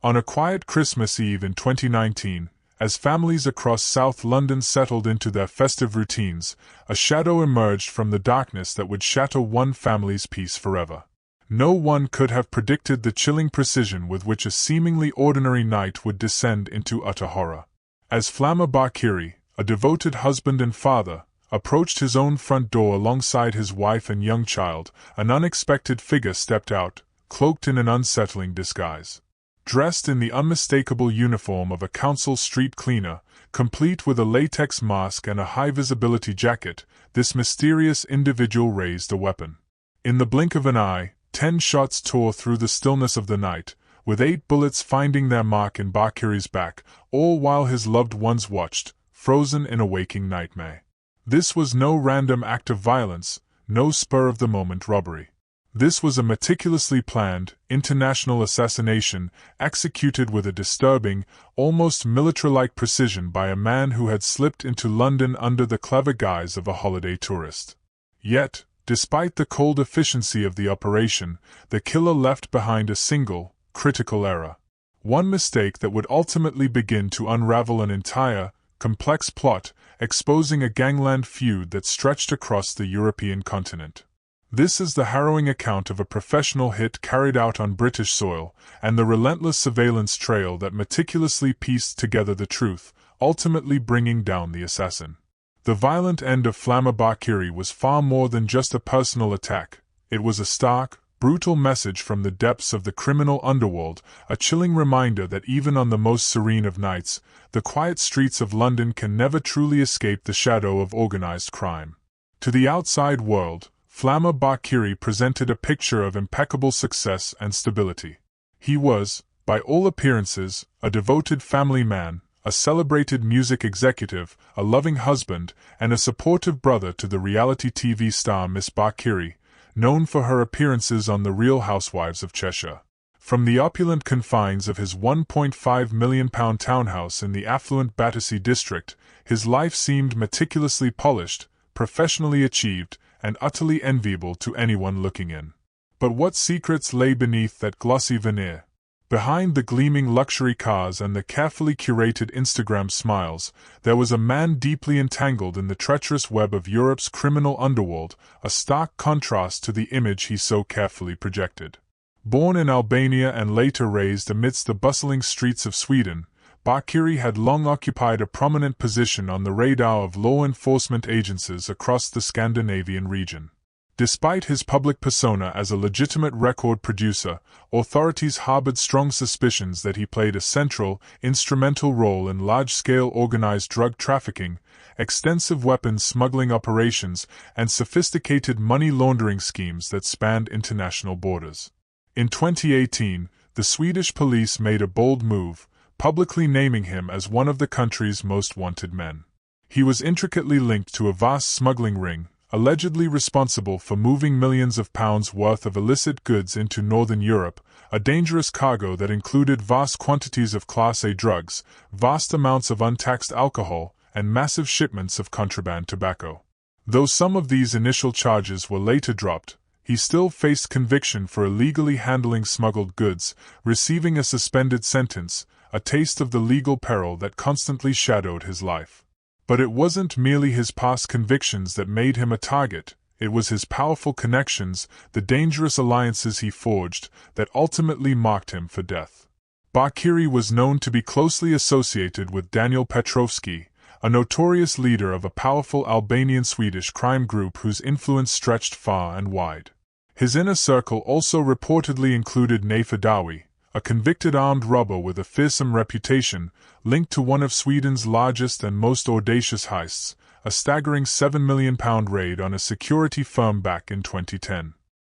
On a quiet Christmas Eve in 2019, as families across South London settled into their festive routines, a shadow emerged from the darkness that would shatter one family's peace forever. No one could have predicted the chilling precision with which a seemingly ordinary night would descend into utter horror. As Flama Bakiri, a devoted husband and father, approached his own front door alongside his wife and young child, an unexpected figure stepped out, cloaked in an unsettling disguise. Dressed in the unmistakable uniform of a council street cleaner, complete with a latex mask and a high-visibility jacket, this mysterious individual raised a weapon. In the blink of an eye, 10 shots tore through the stillness of the night, with 8 bullets finding their mark in Bakiri's back, all while his loved ones watched, frozen in a waking nightmare. This was no random act of violence, no spur-of-the-moment robbery. This was a meticulously planned, international assassination executed with a disturbing, almost military-like precision by a man who had slipped into London under the clever guise of a holiday tourist. Yet, despite the cold efficiency of the operation, the killer left behind a single, critical error. One mistake that would ultimately begin to unravel an entire, complex plot, exposing a gangland feud that stretched across the European continent. This is the harrowing account of a professional hit carried out on British soil, and the relentless surveillance trail that meticulously pieced together the truth, ultimately bringing down the assassin. The violent end of Flama Bakiri was far more than just a personal attack. It was a stark, brutal message from the depths of the criminal underworld, a chilling reminder that even on the most serene of nights, the quiet streets of London can never truly escape the shadow of organized crime. To the outside world, Flama Bakiri presented a picture of impeccable success and stability. He was, by all appearances, a devoted family man, a celebrated music executive, a loving husband, and a supportive brother to the reality TV star Miss Bakiri, known for her appearances on The Real Housewives of Cheshire. From the opulent confines of his £1.5 million townhouse in the affluent Battersea district, his life seemed meticulously polished, professionally achieved, and utterly enviable to anyone looking in. But what secrets lay beneath that glossy veneer? Behind the gleaming luxury cars and the carefully curated Instagram smiles, there was a man deeply entangled in the treacherous web of Europe's criminal underworld, a stark contrast to the image he so carefully projected. Born in Albania and later raised amidst the bustling streets of Sweden, Bakiri had long occupied a prominent position on the radar of law enforcement agencies across the Scandinavian region. Despite his public persona as a legitimate record producer, authorities harbored strong suspicions that he played a central, instrumental role in large-scale organized drug trafficking, extensive weapons smuggling operations, and sophisticated money laundering schemes that spanned international borders. In 2018, the Swedish police made a bold move, publicly naming him as one of the country's most wanted men. He was intricately linked to a vast smuggling ring, allegedly responsible for moving millions of pounds worth of illicit goods into northern Europe, a dangerous cargo that included vast quantities of Class A drugs, vast amounts of untaxed alcohol, and massive shipments of contraband tobacco. Though some of these initial charges were later dropped, he still faced conviction for illegally handling smuggled goods, receiving a suspended sentence, a taste of the legal peril that constantly shadowed his life. But it wasn't merely his past convictions that made him a target, it was his powerful connections, the dangerous alliances he forged, that ultimately marked him for death. Bakiri was known to be closely associated with Daniel Petrovski, a notorious leader of a powerful Albanian-Swedish crime group whose influence stretched far and wide. His inner circle also reportedly included Naif Adawi, a convicted armed robber with a fearsome reputation, linked to one of Sweden's largest and most audacious heists, a staggering £7 million raid on a security firm back in 2010.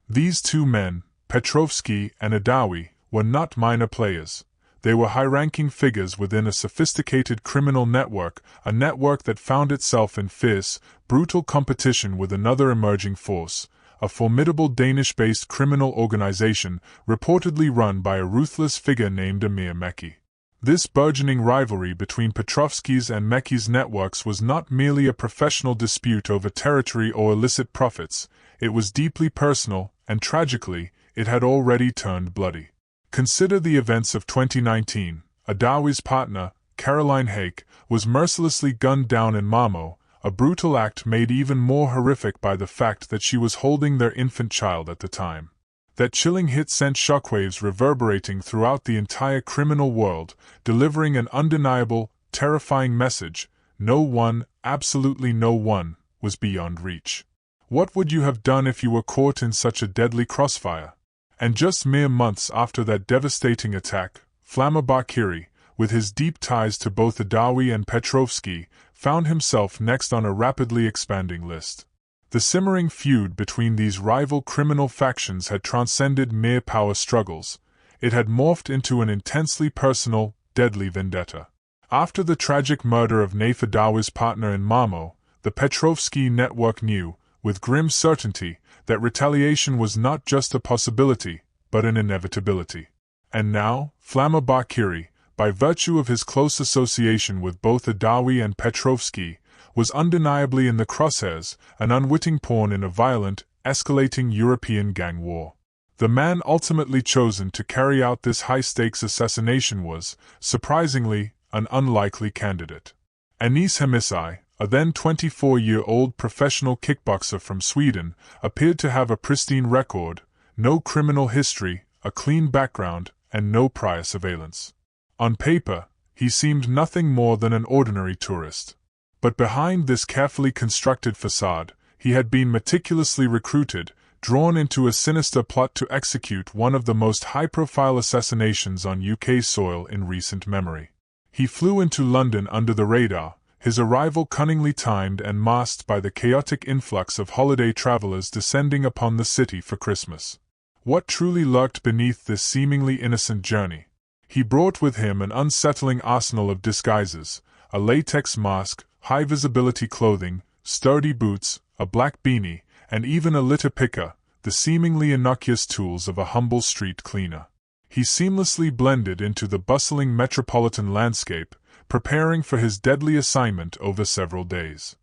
These two men, Petrovski and Adawi, were not minor players. They were high-ranking figures within a sophisticated criminal network, a network that found itself in fierce, brutal competition with another emerging force, a formidable Danish-based criminal organization reportedly run by a ruthless figure named Amir Mekki. This burgeoning rivalry between Petrovski's and Mekki's networks was not merely a professional dispute over territory or illicit profits, it was deeply personal, and tragically, it had already turned bloody. Consider the events of 2019. Audacious partner, Caroline Hake, was mercilessly gunned down in Malmo, a brutal act made even more horrific by the fact that she was holding their infant child at the time. That chilling hit sent shockwaves reverberating throughout the entire criminal world, delivering an undeniable, terrifying message: no one, absolutely no one, was beyond reach. What would you have done if you were caught in such a deadly crossfire? And just mere months after that devastating attack, Flama Bakiri, with his deep ties to both Adawi and Petrovsky, found himself next on a rapidly expanding list. The simmering feud between these rival criminal factions had transcended mere power struggles. It had morphed into an intensely personal, deadly vendetta. After the tragic murder of Naif Adawi's partner in Malmo, the Petrovsky network knew, with grim certainty, that retaliation was not just a possibility, but an inevitability. And now, Flama Bakiri, by virtue of his close association with both Adawi and Petrovsky, was undeniably in the crosshairs, an unwitting pawn in a violent, escalating European gang war. The man ultimately chosen to carry out this high-stakes assassination was, surprisingly, an unlikely candidate. Anis Hemisai, a then 24-year-old professional kickboxer from Sweden, appeared to have a pristine record, no criminal history, a clean background, and no prior surveillance. On paper, he seemed nothing more than an ordinary tourist. But behind this carefully constructed facade, he had been meticulously recruited, drawn into a sinister plot to execute one of the most high-profile assassinations on UK soil in recent memory. He flew into London under the radar, his arrival cunningly timed and masked by the chaotic influx of holiday travelers descending upon the city for Christmas. What truly lurked beneath this seemingly innocent journey? He brought with him an unsettling arsenal of disguises: a latex mask, high-visibility clothing, sturdy boots, a black beanie, and even a litter picker, the seemingly innocuous tools of a humble street cleaner. He seamlessly blended into the bustling metropolitan landscape, preparing for his deadly assignment over several days.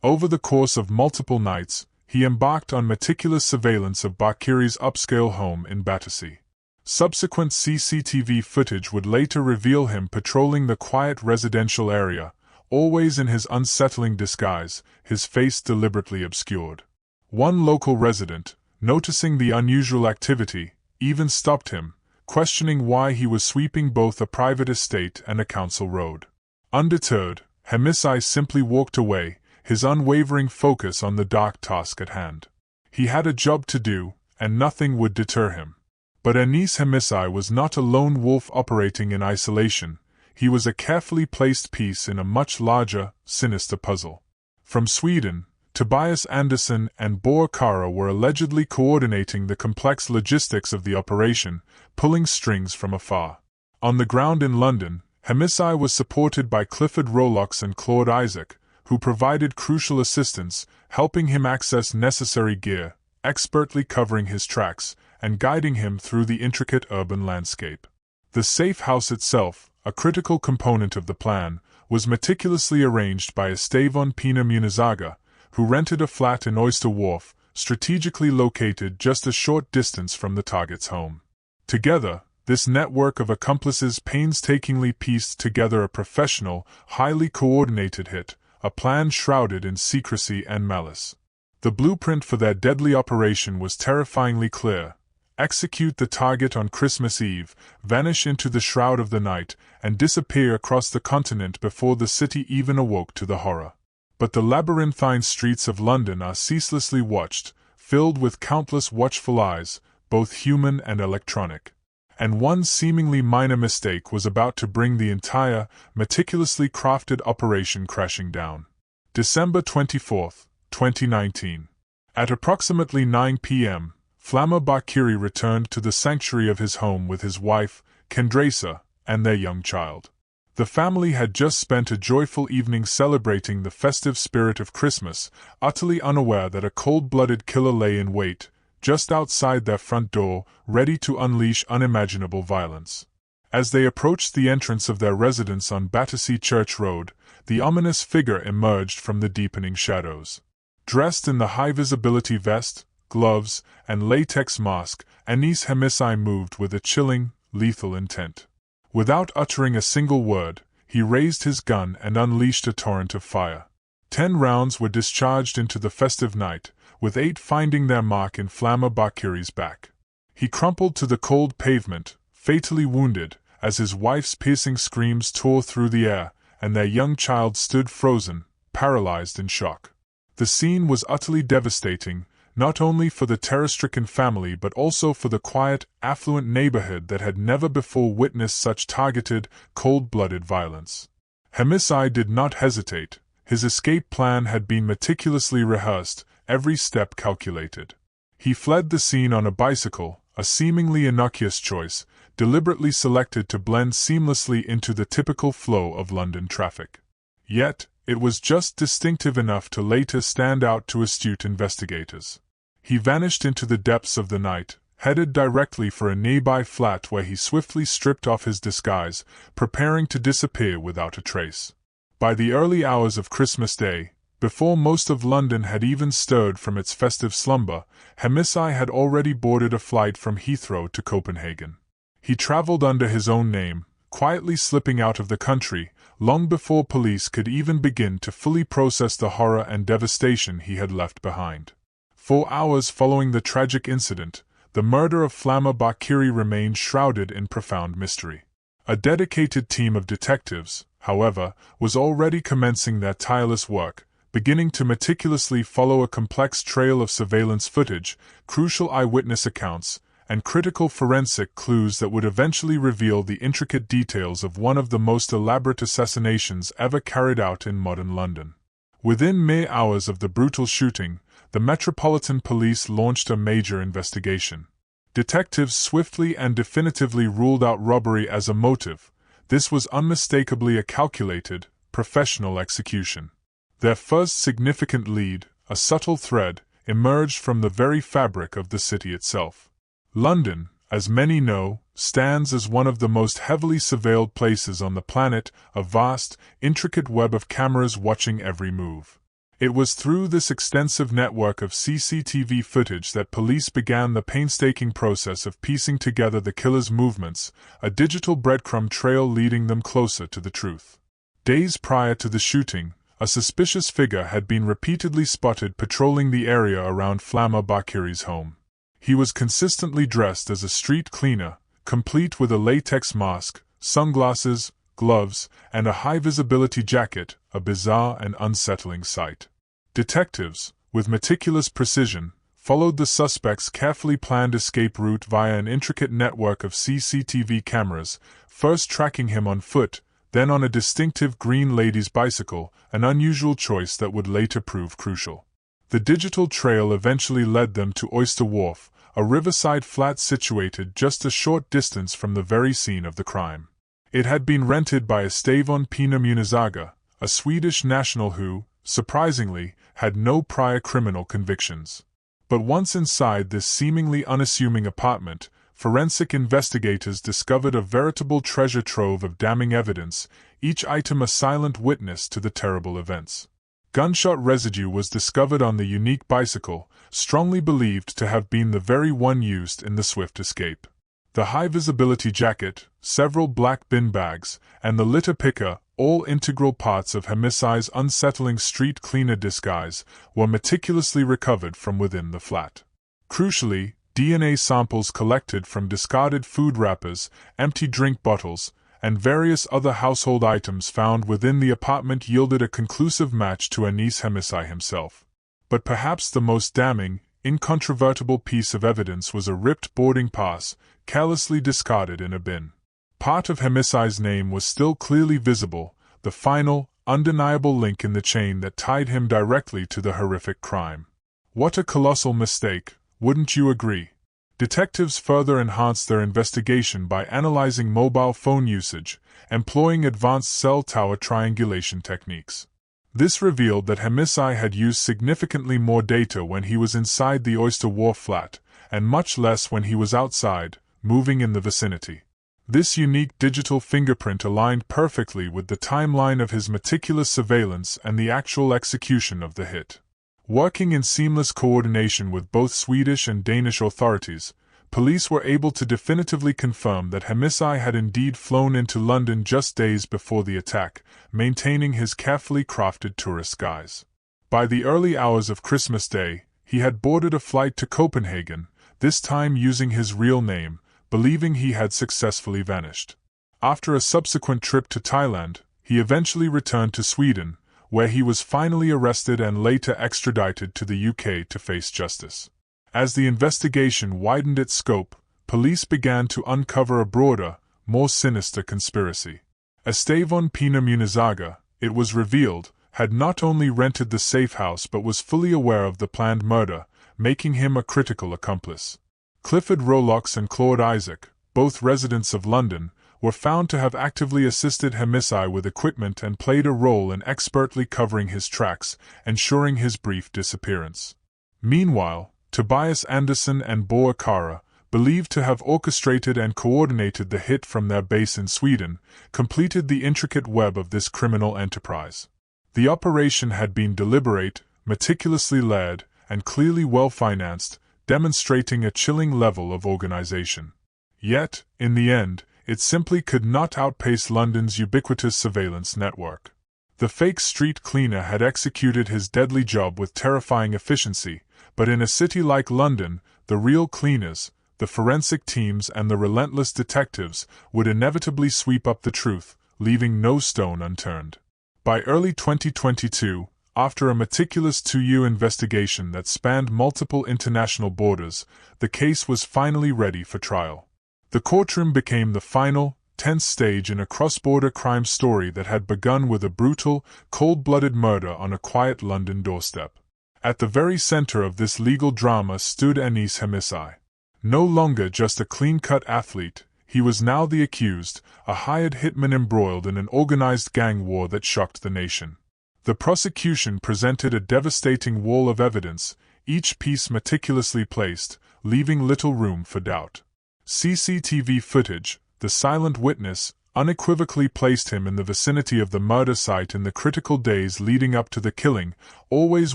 Over the course of multiple nights, he embarked on meticulous surveillance of Bakiri's upscale home in Battersea. Subsequent CCTV footage would later reveal him patrolling the quiet residential area, always in his unsettling disguise, his face deliberately obscured. One local resident, noticing the unusual activity, even stopped him, questioning why he was sweeping both a private estate and a council road. Undeterred, Hemisai simply walked away, his unwavering focus on the dark task at hand. He had a job to do, and nothing would deter him. But Anis Hemisai was not a lone wolf operating in isolation. He was a carefully placed piece in a much larger, sinister puzzle. From Sweden, Tobias Andersson and Bor Kara were allegedly coordinating the complex logistics of the operation, pulling strings from afar. On the ground in London, Hemisai was supported by Clifford Rolox and Claude Isaac, who provided crucial assistance, helping him access necessary gear, expertly covering his tracks, and guiding him through the intricate urban landscape. The safe house itself, a critical component of the plan, was meticulously arranged by Estevon Pina Munizaga, who rented a flat in Oyster Wharf, strategically located just a short distance from the target's home. Together, this network of accomplices painstakingly pieced together a professional, highly coordinated hit, a plan shrouded in secrecy and malice. The blueprint for their deadly operation was terrifyingly clear: execute the target on Christmas Eve, vanish into the shroud of the night, and disappear across the continent before the city even awoke to the horror. But the labyrinthine streets of London are ceaselessly watched, filled with countless watchful eyes, both human and electronic. And one seemingly minor mistake was about to bring the entire, meticulously crafted operation crashing down. December 24, 2019. At approximately 9 p.m., Flama Bakiri returned to the sanctuary of his home with his wife, Kendrasa, and their young child. The family had just spent a joyful evening celebrating the festive spirit of Christmas, utterly unaware that a cold-blooded killer lay in wait, just outside their front door, ready to unleash unimaginable violence. As they approached the entrance of their residence on Battersea Church Road, the ominous figure emerged from the deepening shadows. Dressed in the high-visibility vest, gloves, and latex mask, Anis Hemisai moved with a chilling, lethal intent. Without uttering a single word, he raised his gun and unleashed a torrent of fire. 10 rounds were discharged into the festive night, with 8 finding their mark in Flamma Bakiri's back. He crumpled to the cold pavement, fatally wounded, as his wife's piercing screams tore through the air, and their young child stood frozen, paralyzed in shock. The scene was utterly devastating, not only for the terror-stricken family but also for the quiet, affluent neighborhood that had never before witnessed such targeted, cold-blooded violence. Hemisai did not hesitate. His escape plan had been meticulously rehearsed, every step calculated. He fled the scene on a bicycle, a seemingly innocuous choice, deliberately selected to blend seamlessly into the typical flow of London traffic. Yet, it was just distinctive enough to later stand out to astute investigators. He vanished into the depths of the night, headed directly for a nearby flat where he swiftly stripped off his disguise, preparing to disappear without a trace. By the early hours of Christmas Day, before most of London had even stirred from its festive slumber, Hemisai had already boarded a flight from Heathrow to Copenhagen. He traveled under his own name, quietly slipping out of the country, long before police could even begin to fully process the horror and devastation he had left behind. 4 hours following the tragic incident, the murder of Flamma Bakiri remained shrouded in profound mystery. A dedicated team of detectives, however, was already commencing their tireless work, beginning to meticulously follow a complex trail of surveillance footage, crucial eyewitness accounts, and critical forensic clues that would eventually reveal the intricate details of one of the most elaborate assassinations ever carried out in modern London. Within mere hours of the brutal shooting, the Metropolitan Police launched a major investigation. Detectives swiftly and definitively ruled out robbery as a motive. This was unmistakably a calculated, professional execution. Their first significant lead, a subtle thread, emerged from the very fabric of the city itself. London, as many know, stands as one of the most heavily surveilled places on the planet, a vast, intricate web of cameras watching every move. It was through this extensive network of CCTV footage that police began the painstaking process of piecing together the killer's movements, a digital breadcrumb trail leading them closer to the truth. Days prior to the shooting, a suspicious figure had been repeatedly spotted patrolling the area around Flamma Bakiri's home. He was consistently dressed as a street cleaner, complete with a latex mask, sunglasses, gloves, and a high-visibility jacket, a bizarre and unsettling sight. Detectives, with meticulous precision, followed the suspect's carefully planned escape route via an intricate network of CCTV cameras, first tracking him on foot, then on a distinctive green lady's bicycle, an unusual choice that would later prove crucial. The digital trail eventually led them to Oyster Wharf, a riverside flat situated just a short distance from the very scene of the crime. It had been rented by Estavon Pina Munizaga, a Swedish national who, surprisingly, had no prior criminal convictions. But once inside this seemingly unassuming apartment, forensic investigators discovered a veritable treasure trove of damning evidence, each item a silent witness to the terrible events. Gunshot residue was discovered on the unique bicycle, strongly believed to have been the very one used in the swift escape. The high-visibility jacket, several black bin bags, and the litter picker, all integral parts of Hemisai's unsettling street cleaner disguise, were meticulously recovered from within the flat. Crucially, DNA samples collected from discarded food wrappers, empty drink bottles, and various other household items found within the apartment yielded a conclusive match to Anis Hemisai himself. But perhaps the most damning, incontrovertible piece of evidence was a ripped boarding pass, carelessly discarded in a bin. Part of Hemisai's name was still clearly visible, the final, undeniable link in the chain that tied him directly to the horrific crime. What a colossal mistake, wouldn't you agree? Detectives further enhanced their investigation by analyzing mobile phone usage, employing advanced cell tower triangulation techniques. This revealed that Hemisai had used significantly more data when he was inside the Oyster Wharf flat, and much less when he was outside, moving in the vicinity. This unique digital fingerprint aligned perfectly with the timeline of his meticulous surveillance and the actual execution of the hit. Working in seamless coordination with both Swedish and Danish authorities, police were able to definitively confirm that Hemisai had indeed flown into London just days before the attack, maintaining his carefully crafted tourist guise. By the early hours of Christmas Day, he had boarded a flight to Copenhagen, this time using his real name, believing he had successfully vanished. After a subsequent trip to Thailand, he eventually returned to Sweden, where he was finally arrested and later extradited to the UK to face justice. As the investigation widened its scope, police began to uncover a broader, more sinister conspiracy. Estevão Pina Munizaga, it was revealed, had not only rented the safe house but was fully aware of the planned murder, making him a critical accomplice. Clifford Rolox and Claude Isaac, both residents of London, were found to have actively assisted Hemisai with equipment and played a role in expertly covering his tracks, ensuring his brief disappearance. Meanwhile, Tobias Anderson and Bo Akara, believed to have orchestrated and coordinated the hit from their base in Sweden, completed the intricate web of this criminal enterprise. The operation had been deliberate, meticulously led, and clearly well-financed, demonstrating a chilling level of organization. Yet, in the end, it simply could not outpace London's ubiquitous surveillance network. The fake street cleaner had executed his deadly job with terrifying efficiency, but in a city like London, the real cleaners, the forensic teams and the relentless detectives would inevitably sweep up the truth, leaving no stone unturned. By early 2022, after a meticulous 2-year investigation that spanned multiple international borders, the case was finally ready for trial. The courtroom became the final, tense stage in a cross-border crime story that had begun with a brutal, cold-blooded murder on a quiet London doorstep. At the very center of this legal drama stood Anis Hemisai. No longer just a clean-cut athlete, he was now the accused, a hired hitman embroiled in an organized gang war that shocked the nation. The prosecution presented a devastating wall of evidence, each piece meticulously placed, leaving little room for doubt. CCTV footage, the silent witness, unequivocally placed him in the vicinity of the murder site in the critical days leading up to the killing, always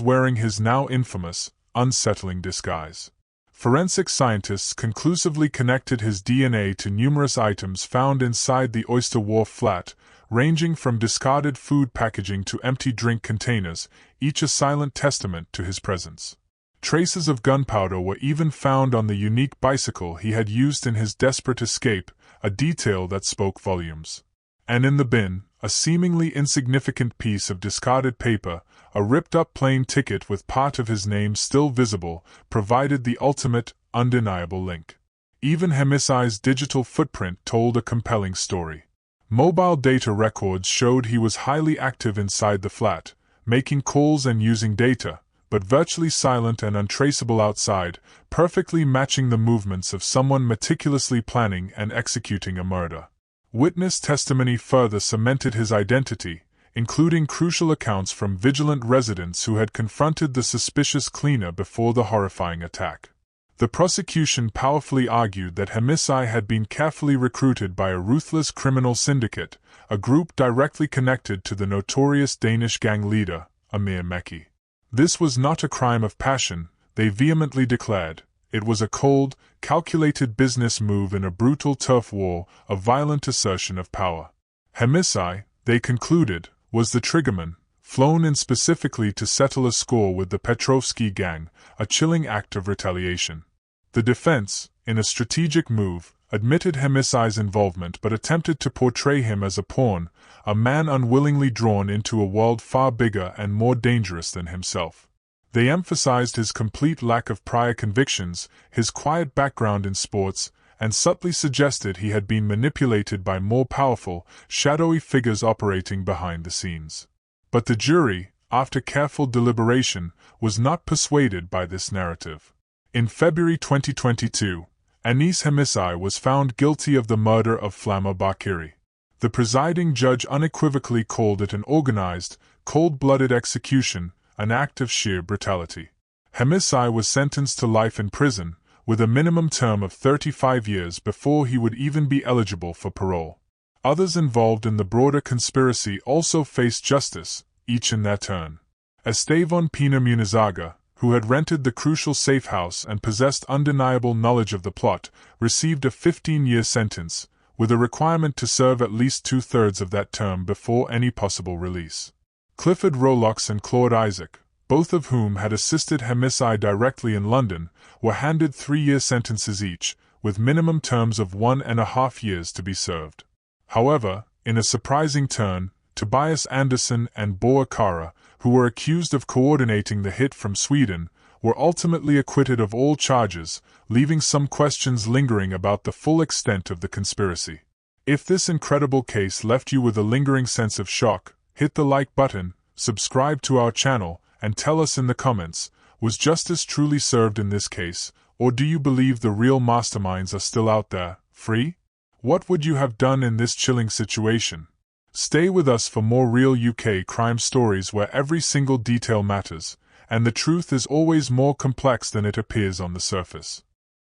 wearing his now infamous, unsettling disguise. Forensic scientists conclusively connected his DNA to numerous items found inside the Oyster Wharf flat, ranging from discarded food packaging to empty drink containers, each a silent testament to his presence. Traces of gunpowder were even found on the unique bicycle he had used in his desperate escape, a detail that spoke volumes. And in the bin, a seemingly insignificant piece of discarded paper, a ripped-up plane ticket with part of his name still visible, provided the ultimate, undeniable link. Even Hemisai's digital footprint told a compelling story. Mobile data records showed he was highly active inside the flat, making calls and using data, but virtually silent and untraceable outside, perfectly matching the movements of someone meticulously planning and executing a murder. Witness testimony further cemented his identity, including crucial accounts from vigilant residents who had confronted the suspicious cleaner before the horrifying attack. The prosecution powerfully argued that Hemisai had been carefully recruited by a ruthless criminal syndicate, a group directly connected to the notorious Danish gang leader, Amir Mekki. This was not a crime of passion, they vehemently declared. It was a cold, calculated business move in a brutal turf war, a violent assertion of power. Hemisai, they concluded, was the triggerman, flown in specifically to settle a score with the Petrovsky gang, a chilling act of retaliation. The defense, in a strategic move, admitted Hemisai's involvement but attempted to portray him as a pawn, a man unwillingly drawn into a world far bigger and more dangerous than himself. They emphasized his complete lack of prior convictions, his quiet background in sports, and subtly suggested he had been manipulated by more powerful, shadowy figures operating behind the scenes. But the jury, after careful deliberation, was not persuaded by this narrative. In February 2022, Anis Hemisai was found guilty of the murder of Flama Bakiri. The presiding judge unequivocally called it an organized, cold-blooded execution, an act of sheer brutality. Hemisai was sentenced to life in prison, with a minimum term of 35 years before he would even be eligible for parole. Others involved in the broader conspiracy also faced justice, each in their turn. Estevão Pina Munizaga, who had rented the crucial safe house and possessed undeniable knowledge of the plot, received a 15-year sentence, with a requirement to serve at least 2/3 of that term before any possible release. Clifford Rolox and Claude Isaac, both of whom had assisted Homicide directly in London, were handed 3-year sentences each, with minimum terms of 1.5 years to be served. However, in a surprising turn, Tobias Andersson and Boa Kara, who were accused of coordinating the hit from Sweden, were ultimately acquitted of all charges, leaving some questions lingering about the full extent of the conspiracy. If this incredible case left you with a lingering sense of shock, hit the like button, subscribe to our channel, and tell us in the comments, was justice truly served in this case, or do you believe the real masterminds are still out there, free? What would you have done in this chilling situation? Stay with us for more real UK crime stories where every single detail matters, and the truth is always more complex than it appears on the surface.